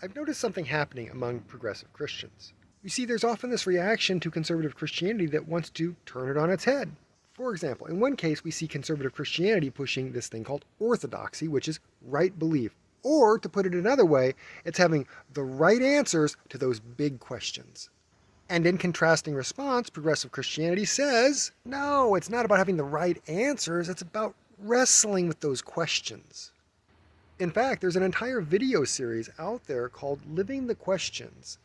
I've noticed something happening among progressive Christians. You see, there's often this reaction to conservative Christianity that wants to turn it on its head. For example, in one case, we see conservative Christianity pushing this thing called orthodoxy, which is right belief. Or, to put it another way, it's having the right answers to those big questions. And in contrasting response, progressive Christianity says, no, it's not about having the right answers, it's about wrestling with those questions. In fact, there's an entire video series out there called Living the Questions,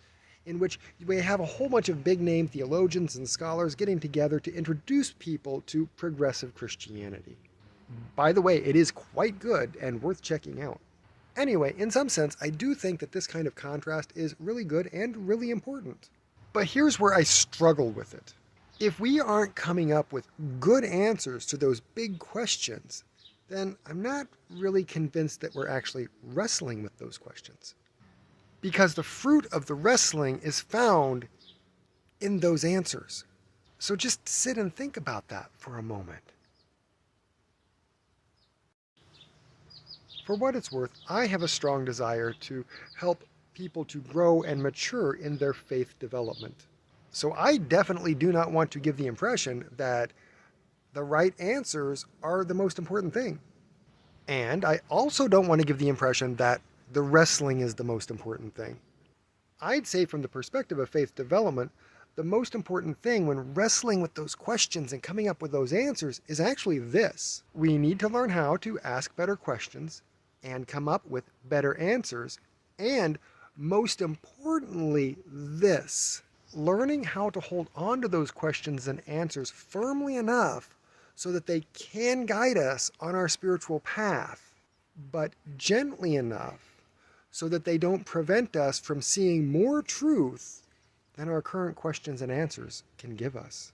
in which we have a whole bunch of big name theologians and scholars getting together to introduce people to progressive Christianity. By the way, it is quite good and worth checking out. Anyway, in some sense, I do think that this kind of contrast is really good and really important. But here's where I struggle with it. If we aren't coming up with good answers to those big questions, then I'm not really convinced that we're actually wrestling with those questions. Because the fruit of the wrestling is found in those answers. So just sit and think about that for a moment. For what it's worth, I have a strong desire to help people to grow and mature in their faith development. So I definitely do not want to give the impression that the right answers are the most important thing. And I also don't want to give the impression that the wrestling is the most important thing. I'd say from the perspective of faith development, the most important thing when wrestling with those questions and coming up with those answers is actually this. We need to learn how to ask better questions and come up with better answers. And most importantly, this. Learning how to hold on to those questions and answers firmly enough so that they can guide us on our spiritual path, but gently enough so that they don't prevent us from seeing more truth than our current questions and answers can give us.